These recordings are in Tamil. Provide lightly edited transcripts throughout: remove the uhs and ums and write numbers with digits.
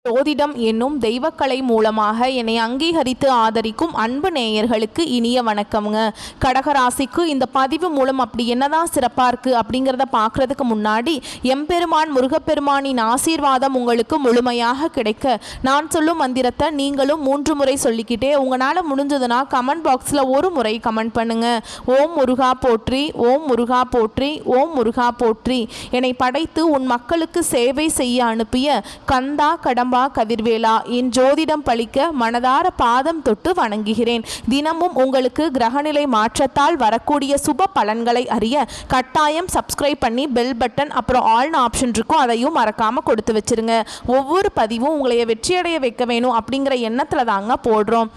ஜோதிடம் என்னும் தெய்வக்கலை மூலமாக என்னை அங்கீகரித்து ஆதரிக்கும் அன்பு நேயர்களுக்கு இனிய வணக்கம்ங்க. கடகராசிக்கு இந்த பதிவு மூலம் அப்படி என்னதான் சிறப்பாக இருக்குது அப்படிங்கிறத பார்க்குறதுக்கு முன்னாடி எம்பெருமான் முருகப்பெருமானின் ஆசீர்வாதம் உங்களுக்கு முழுமையாக கிடைக்க நான் சொல்லும் மந்திரத்தை நீங்களும் 3 முறை சொல்லிக்கிட்டே உங்களால் முடிஞ்சதுன்னா கமெண்ட் பாக்ஸில் ஒரு முறை கமெண்ட் பண்ணுங்க. ஓம் முருகா போற்றி, ஓம் முருகா போற்றி, ஓம் முருகா போற்றி. என்னை படைத்து உன் மக்களுக்கு சேவை செய்ய அனுப்பிய கந்தா கடம்பா கதிர்வேலா, என் ஜோதிடம் பழிக்க மனதார பாதம் தொட்டு வணங்குகிறேன். தினமும் உங்களுக்கு கிரகநிலை மாற்றத்தால் வரக்கூடிய சுப பலன்களை அறிய கட்டாயம் சப்ஸ்கிரைப் பண்ணி பெல் பட்டன் அப்புறம் ஆல்னு ஆப்ஷன் இருக்கும், அதையும் மறக்காம கொடுத்து வச்சிருங்க. ஒவ்வொரு பதிவும் உங்களை வெற்றியடைய வைக்க வேணும் அப்படிங்கிற எண்ணத்துல தாங்க போடுறோம்.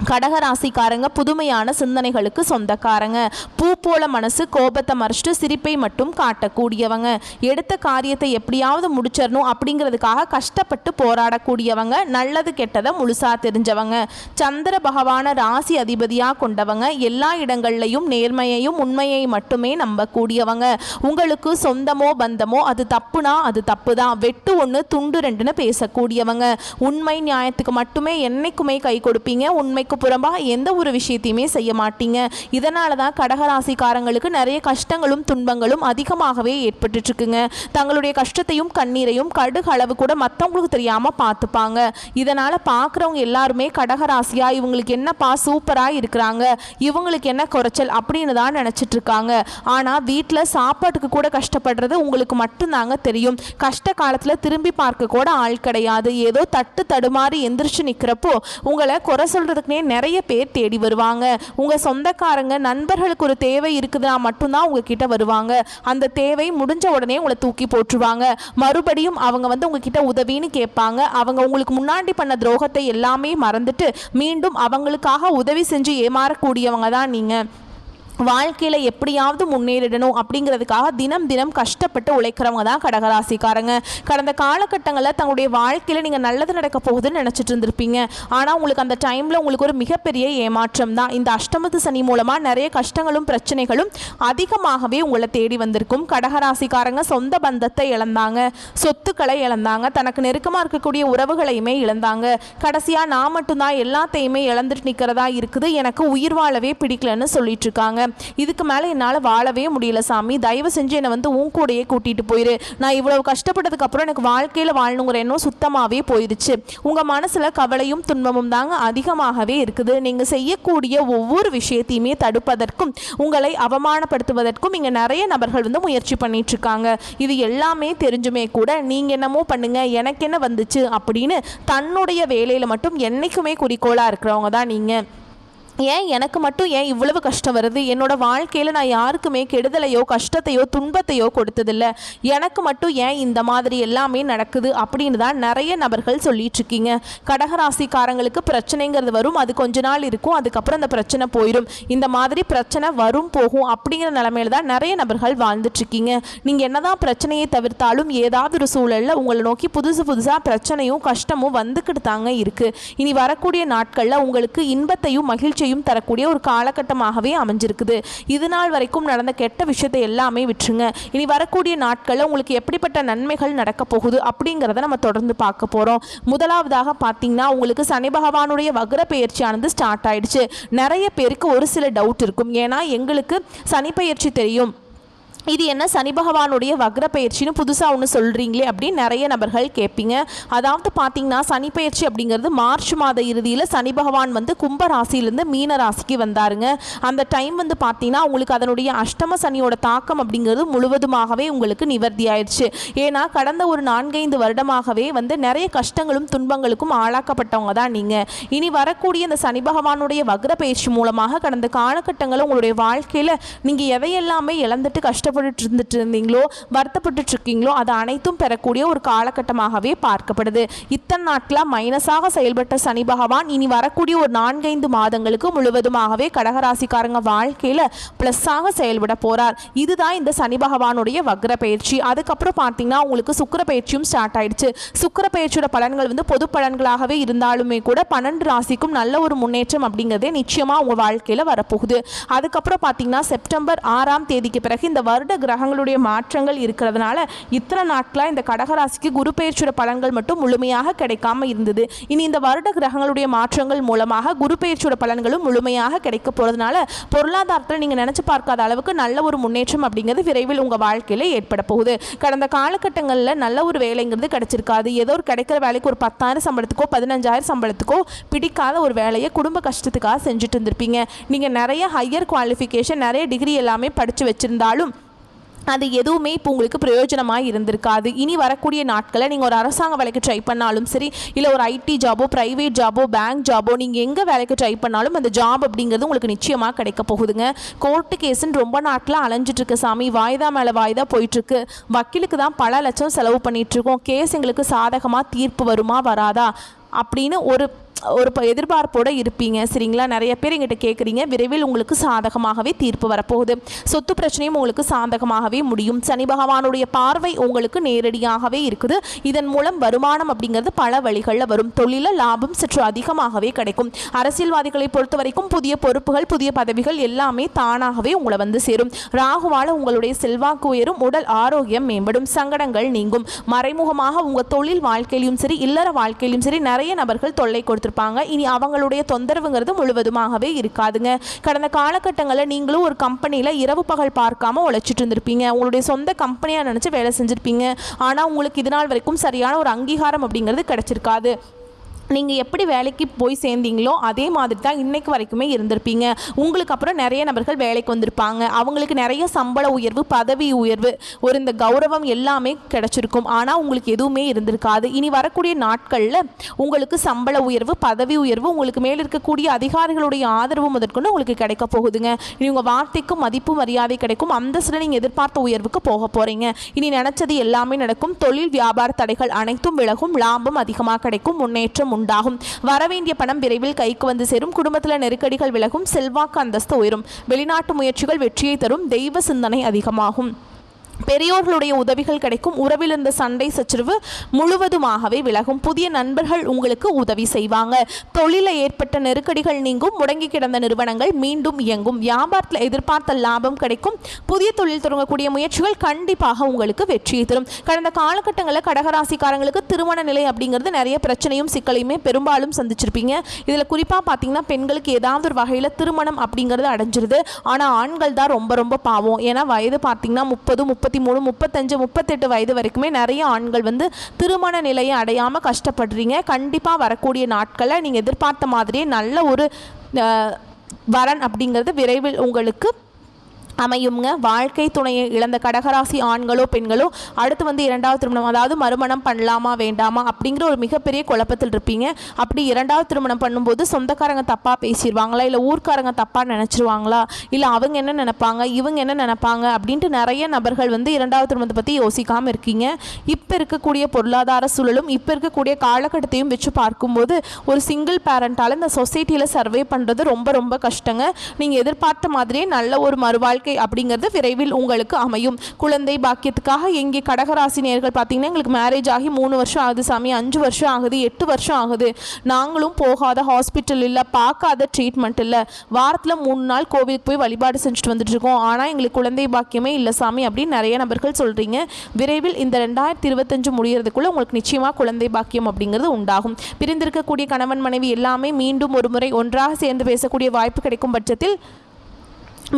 கடகராசிக்காரங்க புதுமையான சிந்தனைகளுக்கு சொந்தக்காரங்க. பூ போல மனசு, கோபத்தை மறைச்சிட்டு சிரிப்பை மட்டும் காட்டக்கூடியவங்க. எடுத்த காரியத்தை எப்படியாவது முடிச்சிடணும் அப்படிங்கிறதுக்காக கஷ்டப்பட்டு போராடக்கூடியவங்க. நல்லது கெட்டதை முழுசா தெரிஞ்சவங்க. சந்திர பகவான ராசி அதிபதியாக கொண்டவங்க. எல்லா இடங்கள்லையும் நேர்மையையும் உண்மையை மட்டுமே நம்பக்கூடியவங்க. உங்களுக்கு சொந்தமோ பந்தமோ அது தப்புனா அது தப்பு தான், வெட்டு 1 துண்டு 2ன்னு பேசக்கூடியவங்க. உண்மை நியாயத்துக்கு மட்டுமே என்னைக்குமே கை கொடுப்பீங்க. உண்மைக்கு புறம்பா எந்த ஒரு விஷயத்தையுமே செய்ய மாட்டீங்க. இதனால தான் கடகராசிக்காரங்களுக்கு நிறைய கஷ்டங்களும் துன்பங்களும் அதிகமாகவே ஏற்பட்டு இருக்குங்க. தங்களுடைய கஷ்டத்தையும் கண்ணீரையும் கடுகு அளவு கூட மற்றவங்களுக்கு தெரியாம பார்த்துப்பாங்க. இதனால பார்க்குறவங்க எல்லாருமே கடகராசியா இவங்களுக்கு என்னப்பா சூப்பரா இருக்கிறாங்க, இவங்களுக்கு என்ன குறைச்சல் அப்படின்னு தான் நினைச்சிட்டு இருக்காங்க. ஆனா வீட்டில் சாப்பாட்டுக்கு கூட கஷ்டப்படுறது உங்களுக்கு மட்டும்தாங்க தெரியும். கஷ்ட காலத்துல திரும்பி பார்க்க கூட ஆள் கிடையாது. ஏதோ தட்டு தடுமாறி எந்திரிச்சு நிற்கிறப்போ உங்களை குறை சொல்றதுக்குனே நிறைய பேர் தேடி வருவாங்க. உங்க சொந்தக்காரங்க நண்பர்களுக்கு ஒரு தேவை இருக்குதுன்னா மட்டும்தான் உங்ககிட்ட வருவாங்க. அந்த தேவை முடிஞ்ச உடனே உங்களை தூக்கி போட்டுருவாங்க. மறுபடியும் அவங்க உங்ககிட்ட உதவின்னு கேட்பாங்க. அவங்க உங்களுக்கு முன்னாடி பண்ண துரோகத்தை எல்லாமே மறந்துட்டு மீண்டும் அவங்களுக்காக உதவி செஞ்சு ஏமாறக்கூடியவங்க தான் நீங்க. வாழ்க்கையில் எப்படியாவது முன்னேறிடணும் அப்படிங்கிறதுக்காக தினம் தினம் கஷ்டப்பட்டு உழைக்கிறவங்க தான் கடகராசிக்காரங்க. கடந்த காலகட்டங்களில் தங்களுடைய வாழ்க்கையில் நீங்கள் நல்லது நடக்க போகுதுன்னு நினச்சிட்டு இருந்திருப்பீங்க. ஆனால் உங்களுக்கு அந்த டைமில் உங்களுக்கு ஒரு மிகப்பெரிய ஏமாற்றம் தான். இந்த அஷ்டமத்து சனி மூலமாக நிறைய கஷ்டங்களும் பிரச்சனைகளும் அதிகமாகவே உங்களை தேடி வந்திருக்கும். கடகராசிக்காரங்க சொந்த பந்தத்தை இழந்தாங்க, சொத்துக்களை இழந்தாங்க, தனக்கு நெருக்கமாக இருக்கக்கூடிய உறவுகளையுமே இழந்தாங்க. கடைசியாக நான் மட்டும்தான் எல்லாத்தையுமே இழந்துட்டு நிற்கிறதா இருக்குது, எனக்கு உயிர் வாழவே பிடிக்கலன்னு சொல்லிட்டு இருக்காங்க. இதுக்கு மேலே என்னால் வாழவே முடியல சாமி, தயவு செஞ்சு என்னை உன் கூடையே கூட்டிகிட்டு போயிரு. நான் இவ்வளவு கஷ்டப்பட்டதுக்கு அப்புறம் எனக்கு வாழ்க்கையில் வாழணுங்கிற எண்ணம் சுத்தமாகவே போயிடுச்சு. உங்கள் மனசில் கவலையும் துன்பமும் தாங்க அதிகமாகவே இருக்குது. நீங்கள் செய்யக்கூடிய ஒவ்வொரு விஷயத்தையுமே தடுப்பதற்கும் உங்களை அவமானப்படுத்துவதற்கும் இங்கே நிறைய நபர்கள் முயற்சி பண்ணிட்டு இருக்காங்க. இது எல்லாமே தெரிஞ்சுமே கூட நீங்கள் என்னமோ பண்ணுங்க எனக்கு என்ன வந்துச்சு அப்படின்னு தன்னுடைய வேலையில் மட்டும் என்னைக்குமே குறிக்கோளாக இருக்கிறவங்க தான் நீங்கள். ஏன் எனக்கு மட்டும் ஏன் இவ்வளவு கஷ்டம் வருது, என்னோட வாழ்க்கையில் நான் யாருக்குமே கெடுதலையோ கஷ்டத்தையோ துன்பத்தையோ கொடுத்ததில்லை, எனக்கு மட்டும் ஏன் இந்த மாதிரி எல்லாமே நடக்குது அப்படின்னு தான் நிறைய நபர்கள் சொல்லிட்டு இருக்கீங்க. கடகராசிக்காரங்களுக்கு பிரச்சனைங்கிறது வரும், அது கொஞ்ச நாள் இருக்கும், அதுக்கப்புறம் அந்த பிரச்சனை போயிடும். இந்த மாதிரி பிரச்சனை வரும் போகும் அப்படிங்கிற நிலைமையில தான் நிறைய நபர்கள் வாழ்ந்துட்டு இருக்கீங்க. நீங்கள் என்னதான் பிரச்சனையை தவிர்த்தாலும் ஏதாவது ஒரு சூழலில் உங்களை நோக்கி புதுசாக பிரச்சனையும் கஷ்டமும் வந்துக்கிட்டு தாங்க இருக்கு. இனி வரக்கூடிய நாட்களில் உங்களுக்கு இன்பத்தையும் மகிழ்ச்சி தரக்கூடிய ஒரு காலகட்டமாகவே அமைஞ்சிருக்குது. இது நாள் வரைக்கும் நடந்த கெட்ட விஷயத்தை எல்லாமே விட்டுருங்க. இனி வரக்கூடிய நாட்களில் உங்களுக்கு எப்படிப்பட்ட நன்மைகள் நடக்க போகுது அப்படிங்கிறத நம்ம தொடர்ந்து பார்க்க போறோம். முதலாவதாக பார்த்தீங்கன்னா உங்களுக்கு சனி பகவானுடைய வக்ர பெயர்ச்சியானது ஸ்டார்ட் ஆயிடுச்சு. நிறைய பேருக்கு ஒரு சில டவுட் இருக்கும். ஏன்னா எங்களுக்கு சனி பெயர்ச்சி தெரியும், இது என்ன சனி பகவானுடைய வக்ர பயிற்சின்னு புதுசாக ஒன்று சொல்கிறீங்களே அப்படின்னு நிறைய நபர்கள் கேட்பீங்க. அதாவது பார்த்தீங்கன்னா சனி பயிற்சி அப்படிங்கிறது மார்ச் மாத இறுதியில் சனி பகவான் கும்ப ராசியிலேருந்து மீன ராசிக்கு வந்தாருங்க. அந்த டைம் பார்த்தீங்கன்னா உங்களுக்கு அதனுடைய அஷ்டம சனியோட தாக்கம் அப்படிங்கிறது முழுவதுமாகவே உங்களுக்கு நிவர்த்தி ஆயிடுச்சு. ஏன்னா கடந்த ஒரு 4-5 வருடமாகவே நிறைய கஷ்டங்களும் துன்பங்களுக்கும் ஆளாக்கப்பட்டவங்க தான் நீங்கள். இனி வரக்கூடிய இந்த சனி பகவானுடைய வக்ர பயிற்சி மூலமாக கடந்த காலகட்டங்களில் உங்களுடைய வாழ்க்கையில் நீங்கள் எதையெல்லாமே இழந்துட்டு கஷ்டப்பட்டு இருந்தீங்களோ வருத்தப்பட்டு இருக்கீங்களோ அது அனைத்தும் பெறக்கூடிய ஒரு காலகட்டமாகவே பார்க்கப்படுது. இத்தனை நாட்களாக மைனஸாக செயல்பட்ட சனி பகவான் இனி வரக்கூடிய ஒரு 4-5 மாதங்களுக்கு முழுவதுமாகவே கடகராசிக்காரங்க வாழ்க்கையில் பிளஸ்ஸாக செயல்பட போறார். இதுதான் இந்த சனி பகவானுடைய வக்ர பயிற்சி. அதுக்கப்புறம் பார்த்தீங்கன்னா உங்களுக்கு சுக்கிர பயிற்சியும் ஸ்டார்ட் ஆயிடுச்சு. சுக்கிர பயிற்சியோட பலன்கள் பொது பலன்களாகவே இருந்தாலுமே கூட 12 ராசிக்கும் நல்ல ஒரு முன்னேற்றம் அப்படிங்கிறதே நிச்சயமா உங்க வாழ்க்கையில் வரப்போகுது. அதுக்கப்புறம் பார்த்தீங்கன்னா செப்டம்பர் 6ஆம் தேதிக்கு பிறகு இந்த வருட கிரகங்களுடைய மாற்றங்கள் இருக்கிறதுனால இத்தனை நாட்களாக இந்த கடகராசிக்கு குரு பெயர்ச்சியோட பலன்கள் மட்டும் முழுமையாக கிடைக்காம இருந்தது. இனி இந்த வருட கிரகங்களுடைய மாற்றங்கள் மூலமாக குரு பெயர்ச்சியோட பலன்களும் முழுமையாக கிடைக்க போகிறதுனால பொருளாதாரத்தில் நீங்கள் நினச்சி பார்க்காத அளவுக்கு நல்ல ஒரு முன்னேற்றம் அப்படிங்கிறது விரைவில் உங்கள் வாழ்க்கையில் ஏற்பட போகுது. கடந்த காலகட்டங்களில் நல்ல ஒரு வேலைங்கிறது கிடைச்சிருக்காது. ஏதோ ஒரு கிடைக்கிற வேலைக்கு ஒரு 10,000 சம்பளத்துக்கோ 15,000 சம்பளத்துக்கோ பிடிக்காத ஒரு வேலையை குடும்ப கஷ்டத்துக்காக செஞ்சுட்டு இருந்திருப்பீங்க. நீங்கள் நிறைய ஹையர் குவாலிஃபிகேஷன் நிறைய டிகிரி எல்லாமே படித்து வச்சுருந்தாலும் அது எதுவுமே இப்போ உங்களுக்கு பிரயோஜனமாக இருந்திருக்காது. இனி வரக்கூடிய நாட்களில் நீங்கள் ஒரு அரசாங்க வேலைக்கு ட்ரை பண்ணாலும் சரி, இல்லை ஒரு ஐடி ஜாபோ, ப்ரைவேட் ஜாபோ, பேங்க் ஜாபோ, நீங்கள் எங்கே வேலைக்கு ட்ரை பண்ணாலும் அந்த ஜாப் அப்படிங்கிறது உங்களுக்கு நிச்சயமாக கிடைக்க போகுதுங்க. கோர்ட்டு கேஸுன்னு ரொம்ப நாட்களாக அலைஞ்சிட்ருக்கு சாமி, வாய்தா மேலே வாய்தா போயிட்டுருக்கு, வக்கீலுக்கு தான் பல லட்சம் செலவு பண்ணிகிட்ருக்கோம், கேஸ் எங்களுக்கு சாதகமாக தீர்ப்பு வருமா வராதா அப்படின்னு ஒரு எதிர்பார்ப்போடு இருப்பீங்க. சரிங்களா? நிறைய பேர் எங்கிட்ட கேட்குறீங்க. விரைவில் உங்களுக்கு சாதகமாகவே தீர்ப்பு வரப்போகுது. சொத்து பிரச்சனையும் உங்களுக்கு சாதகமாகவே முடியும். சனி பகவானுடைய பார்வை உங்களுக்கு நேரடியாகவே இருக்குது. இதன் மூலம் வருமானம் அப்படிங்கிறது பல வழிகளில் வரும். தொழில லாபம் சற்று அதிகமாகவே கிடைக்கும். அரசியல்வாதிகளை பொறுத்த வரைக்கும் புதிய பொறுப்புகள், புதிய பதவிகள் எல்லாமே தானாகவே உங்களை வந்து சேரும். ராகுவால உங்களுடைய செல்வாக்கு உயரும், உடல் ஆரோக்கியம் மேம்படும், சங்கடங்கள் நீங்கும். மறைமுகமாக உங்கள் தொழில் வாழ்க்கையிலும் சரி, இல்லற வாழ்க்கையிலும் சரி நிறைய நபர்கள் தொல்லை கொடுத்து இனி அவங்களுடைய தொந்தரவுங்கிறது முழுவதுமாகவே இருக்காதுங்க. கடந்த காலகட்டங்களில் நீங்களும் ஒரு கம்பெனியில் இரவு பகல் பார்க்காம உழைச்சிட்டு இருந்திருப்பீங்க. உங்களுடைய சொந்த கம்பெனியாக நினச்சி வேலை செஞ்சுருப்பீங்க. ஆனால் உங்களுக்கு இது நாள் வரைக்கும் சரியான ஒரு அங்கீகாரம் அப்படிங்கிறது கிடைச்சிருக்காது. நீங்கள் எப்படி வேலைக்கு போய் சேர்ந்தீங்களோ அதே மாதிரி தான் இன்றைக்கு வரைக்குமே இருந்திருப்பீங்க. உங்களுக்கு அப்புறம் நிறைய நபர்கள் வேலைக்கு வந்திருப்பாங்க. அவங்களுக்கு நிறைய சம்பள உயர்வு, பதவி உயர்வு, ஒரு இந்த கௌரவம் எல்லாமே கிடைச்சிருக்கும். ஆனால் உங்களுக்கு எதுவுமே இருந்திருக்காது. இனி வரக்கூடிய நாட்களில் உங்களுக்கு சம்பள உயர்வு, பதவி உயர்வு, உங்களுக்கு மேலே இருக்கக்கூடிய அதிகாரிகளுடைய ஆதரவு முதற்கொண்டு உங்களுக்கு கிடைக்க போகுதுங்க. இனி உங்கள் வார்த்தைக்கு மதிப்பு மரியாதை கிடைக்கும். அந்தஸ்தில் நீங்கள் எதிர்பார்த்த உயர்வுக்கு போக போகிறீங்க. இனி நினச்சது எல்லாமே நடக்கும். தொழில் வியாபார தடைகள் அனைத்தும் விலகும். லாபம் அதிகமாக கிடைக்கும். முன்னேற்றம் உண்டாகும். வரவேண்டிய பணம் விரைவில் கைக்கு வந்து சேரும். குடும்பத்தில் நெருக்கடிகள் விலகும். செல்வாக்கு அந்தஸ்து உயரும். வெளிநாட்டு முயற்சிகள் வெற்றியை தரும். தெய்வ சிந்தனை அதிகமாகும். பெரியோர்களுடைய உதவிகள் கிடைக்கும். உறவில் இருந்த சண்டை சச்சரவு முழுவதுமாகவே விலகும். புதிய நண்பர்கள் உங்களுக்கு உதவி செய்வாங்க. தொழிலில் ஏற்பட்ட நெருக்கடிகள் நீங்கும். முடங்கி கிடந்த நிறுவனங்கள் மீண்டும் இயங்கும். வியாபாரத்தில் எதிர்பார்த்த லாபம் கிடைக்கும். புதிய தொழில் தொடங்கக்கூடிய முயற்சிகள் கண்டிப்பாக உங்களுக்கு வெற்றியை தரும். கடந்த காலகட்டங்களில் கடகராசிக்காரங்களுக்கு திருமண நிலை அப்படிங்கிறது நிறைய பிரச்சனையும் சிக்கலையுமே பெரும்பாலும் சந்திச்சிருப்பீங்க. இதில் குறிப்பாக பார்த்தீங்கன்னா பெண்களுக்கு ஏதாவது ஒரு வகையில் திருமணம் அப்படிங்கிறது அடைஞ்சிருது. ஆனால் ஆண்கள் தான் ரொம்ப ரொம்ப பாவம். ஏன்னா வயது பார்த்தீங்கன்னா 30, 33, 35, 38 வயது வரைக்குமே நிறைய ஆண்கள் வந்து திருமண நிலையை அடையாமல் கஷ்டப்படுறீங்க. கண்டிப்பாக வரக்கூடிய நாட்களில் நீங்கள் எதிர்பார்த்த மாதிரியே நல்ல ஒரு வரன் அப்படிங்கிறது விரைவில் உங்களுக்கு அமையுங்க. வாழ்க்கை துணையை இழந்த கடகராசி ஆண்களோ பெண்களோ அடுத்து வந்து இரண்டாவது திருமணம், அதாவது மறுமணம் பண்ணலாமா வேண்டாமா அப்படிங்கிற ஒரு மிகப்பெரிய குழப்பத்தில் இருப்பீங்க. அப்படி இரண்டாவது திருமணம் பண்ணும்போது சொந்தக்காரங்க தப்பாக பேசிடுவாங்களா, இல்லை ஊர்க்காரங்க தப்பாக நினச்சிருவாங்களா, இல்லை அவங்க என்ன நினைப்பாங்க, இவங்க என்ன நினைப்பாங்க அப்படின்ட்டு நிறைய நபர்கள் வந்து இரண்டாவது திருமணத்தை பற்றி யோசிக்காமல் இருக்கீங்க. இப்போ இருக்கக்கூடிய பொருளாதார சூழலும் இப்போ இருக்கக்கூடிய காலகட்டத்தையும் வச்சு பார்க்கும்போது ஒரு சிங்கிள் பேரண்டால் இந்த சொசைட்டியில் சர்வே பண்ணுறது ரொம்ப ரொம்ப கஷ்டங்க. நீங்கள் எதிர்பார்த்த மாதிரியே நல்ல ஒரு மறுவாழ்க்கை அப்படிங்கிறது விரைவில் உங்களுக்கு அமையும். குழந்தை பாக்கியத்துக்காக எங்கே கடகராசி நேயர்கள் பார்த்தீங்கன்னா எங்களுக்கு மேரேஜ் ஆகி 3 வருஷம் ஆகுது சாமி, 5 வருஷம் ஆகுது, 8 வருஷம் ஆகுது, நாங்களும் போகாத ஹாஸ்பிட்டல் இல்லை, பார்க்காத ட்ரீட்மெண்ட் இல்லை, வாரத்தில் 3 நாள் கோவிலுக்கு போய் வழிபாடு செஞ்சுட்டு வந்துட்டு இருக்கோம், ஆனால் எங்களுக்கு குழந்தை பாக்கியமே இல்லை சாமி அப்படின்னு நிறைய நபர்கள் சொல்கிறீங்க. விரைவில் இந்த 2025 முடிகிறதுக்குள்ளே உங்களுக்கு நிச்சயமாக குழந்தை பாக்கியம் அப்படிங்கிறது உண்டாகும். பிரிந்திருக்கக்கூடிய கணவன் மனைவி எல்லாமே மீண்டும் ஒரு முறை ஒன்றாக சேர்ந்து பேசக்கூடிய வாய்ப்பு கிடைக்கும் பட்சத்தில்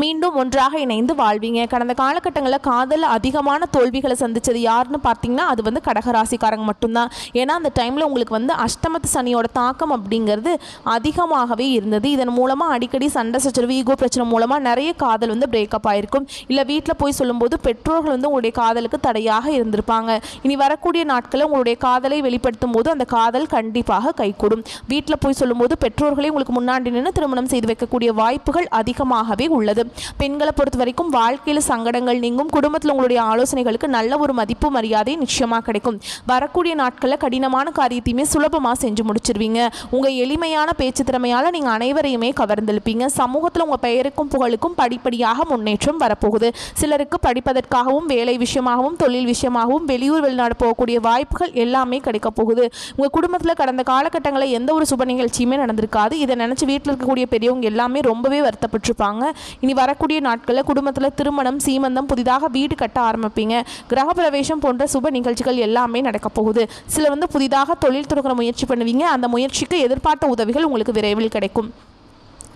மீண்டும் ஒன்றாக இணைந்து வாழ்வீங்க. கடந்த காலகட்டங்களில் காதலில் அதிகமான தோல்விகளை சந்தித்தது யாருன்னு பார்த்தீங்கன்னா அது வந்து கடகராசிக்காரங்க மட்டும்தான். ஏன்னா அந்த டைமில் உங்களுக்கு வந்து அஷ்டமத்து சனியோட தாக்கம் அப்படிங்கிறது அதிகமாகவே இருந்தது. இதன் மூலமாக அடிக்கடி சண்டை சச்சரவு, ஈகோ பிரச்சனை மூலமாக நிறைய காதல் வந்து பிரேக்கப் ஆகிருக்கும். இல்லை வீட்டில் போய் சொல்லும்போது பெற்றோர்கள் வந்து உங்களுடைய காதலுக்கு தடையாக இருந்திருப்பாங்க. இனி வரக்கூடிய நாட்களில் உங்களுடைய காதலை வெளிப்படுத்தும் போது அந்த காதல் கண்டிப்பாக கைகூடும். வீட்டில் போய் சொல்லும்போது பெற்றோர்களே உங்களுக்கு முன்னாடி நின்று திருமணம் செய்து வைக்கக்கூடிய வாய்ப்புகள் அதிகமாகவே உள்ளது. பெண்களை பொறுத்த வரைக்கும் வாழ்க்கையில் சங்கடங்கள் நீங்கும். குடும்பத்தில் உங்களுடைய ஆலோசனைகளுக்கு நல்ல ஒரு மதிப்பு மரியாதை நிச்சயமாக கிடைக்கும். வரக்கூடிய நாட்களில் கடினமான காரியத்தையுமே சுலபமாக செஞ்சு முடிச்சிருவீங்க. உங்கள் எளிமையான பேச்சு திறமையால் நீங்கள் அனைவரையுமே கவர்ந்தெழுப்பீங்க. சமூகத்தில் உங்கள் பெயருக்கும் புகழுக்கும் படிப்படியாக முன்னேற்றம் வரப்போகுது. சிலருக்கு படிப்பதற்காகவும் வேலை விஷயமாகவும் தொழில் விஷயமாகவும் வெளியூர் வெளிநாடு போகக்கூடிய வாய்ப்புகள் எல்லாமே கிடைக்க போகுது. உங்கள் குடும்பத்தில் கடந்த காலகட்டங்களில் எந்த ஒரு சுப நிகழ்ச்சியுமே நடந்திருக்காது. இதை நினச்சி வீட்டில் இருக்கக்கூடிய பெரியவங்க எல்லாமே ரொம்பவே வருத்தப்பட்டிருப்பாங்க. இனி வரக்கூடிய நாட்களில் குடும்பத்தில் திருமணம், சீமந்தம், புதிதாக வீடு கட்ட ஆரம்பிப்பீங்க. கிரகப்பிரவேசம் போன்ற சுப நிகழ்ச்சிகள் எல்லாமே நடக்க போகுது. சிலர் புதிதாக தொழில் தொடங்குற முயற்சி பண்ணுவீங்க. அந்த முயற்சிக்கு எதிர்பார்த்த உதவிகள் உங்களுக்கு விரைவில் கிடைக்கும்.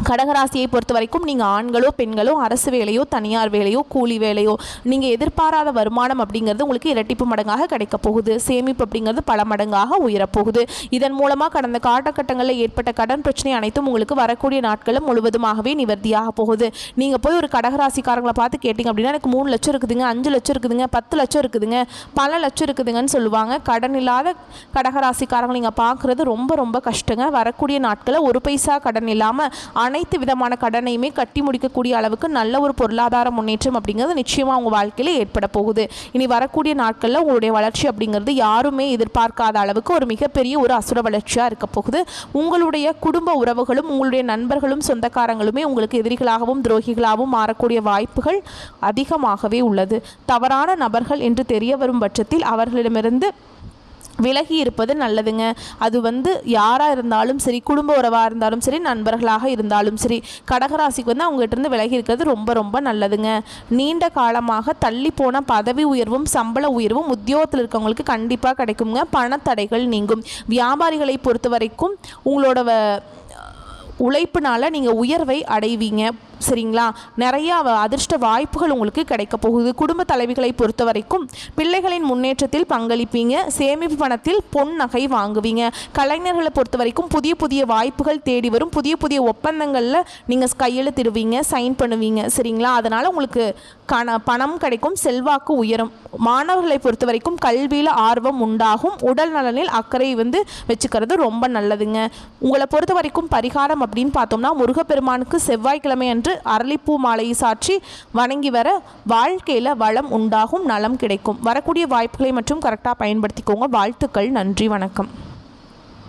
கடகராசியை பொறுத்த வரைக்கும் நீங்கள் ஆண்களோ பெண்களோ அரசு வேலையோ தனியார் வேலையோ கூலி வேலையோ நீங்கள் எதிர்பாராத வருமானம் அப்படிங்கிறது உங்களுக்கு இரட்டிப்பு மடங்காக கிடைக்க போகுது. சேமிப்பு அப்படிங்கிறது பல மடங்காக உயரப்போகுது. இதன் மூலமாக கடந்த காலகட்டங்களில் ஏற்பட்ட கடன் பிரச்சனை அனைத்தும் உங்களுக்கு வரக்கூடிய நாட்களும் முழுவதுமாகவே நிவர்த்தியாக போகுது. நீங்கள் போய் ஒரு கடகராசிக்காரங்களை பார்த்து கேட்டிங்க அப்படின்னா எனக்கு 3 லட்சம் இருக்குதுங்க, 5 லட்சம் இருக்குதுங்க, 10 லட்சம் இருக்குதுங்க, பல லட்சம் இருக்குதுங்கன்னு சொல்லுவாங்க. கடன் இல்லாத கடகராசிக்காரங்களை நீங்கள் பார்க்குறது ரொம்ப ரொம்ப கஷ்டங்க. வரக்கூடிய நாட்களில் ஒரு பைசா கடன் இல்லாமல் அனைத்து விதமான கடனையுமே கட்டி முடிக்கக்கூடிய அளவுக்கு நல்ல ஒரு பொருளாதார முன்னேற்றம் அப்படிங்கிறது நிச்சயமாக உங்கள் வாழ்க்கையில் ஏற்பட போகுது. இனி வரக்கூடிய நாட்களில் உங்களுடைய வளர்ச்சி அப்படிங்கிறது யாருமே எதிர்பார்க்காத அளவுக்கு ஒரு மிகப்பெரிய ஒரு அசுர வளர்ச்சியாக இருக்க போகுது. உங்களுடைய குடும்ப உறவுகளும் உங்களுடைய நண்பர்களும் சொந்தக்காரங்களுமே உங்களுக்கு எதிரிகளாகவும் துரோகிகளாகவும் மாறக்கூடிய வாய்ப்புகள் அதிகமாகவே உள்ளது. தவறான நபர்கள் என்று தெரிய வரும் பட்சத்தில் அவர்களிடமிருந்து விலகி இருப்பது நல்லதுங்க. அது யாராக இருந்தாலும் சரி, குடும்ப உறவாக இருந்தாலும் சரி, நண்பர்களாக இருந்தாலும் சரி, கடகராசிக்கு அவங்ககிட்ட இருந்து விலகி இருக்கிறது ரொம்ப ரொம்ப நல்லதுங்க. நீண்ட காலமாக தள்ளி போன பதவி உயர்வும் சம்பள உயர்வும் உத்தியோகத்தில் இருக்கவங்களுக்கு கண்டிப்பாக கிடைக்குங்க. பணத்தடைகள் நீங்கும். வியாபாரிகளை பொறுத்த வரைக்கும் உங்களோட உழைப்புனால நீங்கள் உயர்வை அடைவீங்க. சரிங்களா? நிறையா அதிர்ஷ்ட வாய்ப்புகள் உங்களுக்கு கிடைக்க போகுது. குடும்ப தலைவிகளை பொறுத்த வரைக்கும் பிள்ளைகளின் முன்னேற்றத்தில் பங்களிப்பீங்க. சேமிப்பு பணத்தில் பொன் நகை வாங்குவீங்க. கலைஞர்களை பொறுத்த வரைக்கும் புதிய புதிய வாய்ப்புகள் தேடி வரும். புதிய புதிய ஒப்பந்தங்களில் நீங்கள் கையெழுத்திடுவீங்க, சைன் பண்ணுவீங்க. சரிங்களா? அதனால் உங்களுக்கு பணம் கிடைக்கும், செல்வாக்கு உயரும். மாணவர்களை பொறுத்த வரைக்கும் கல்வியில் ஆர்வம் உண்டாகும். உடல் நலனில் அக்கறை வச்சுக்கிறது ரொம்ப நல்லதுங்க. உங்களை பொறுத்த வரைக்கும் பரிகாரம் அப்படின்னு பார்த்தோம்னா முருகப்பெருமானுக்கு செவ்வாய்க்கிழமை அன்று அரளிப்பூ மாலையை சாற்றி வணங்கி வர வாழ்க்கையில் வளம் உண்டாகும், நலம் கிடைக்கும். வரக்கூடிய வாய்ப்புகளை மற்றும் கரெக்டாக பயன்படுத்திக்கோங்க. வாழ்த்துக்கள். நன்றி. வணக்கம்.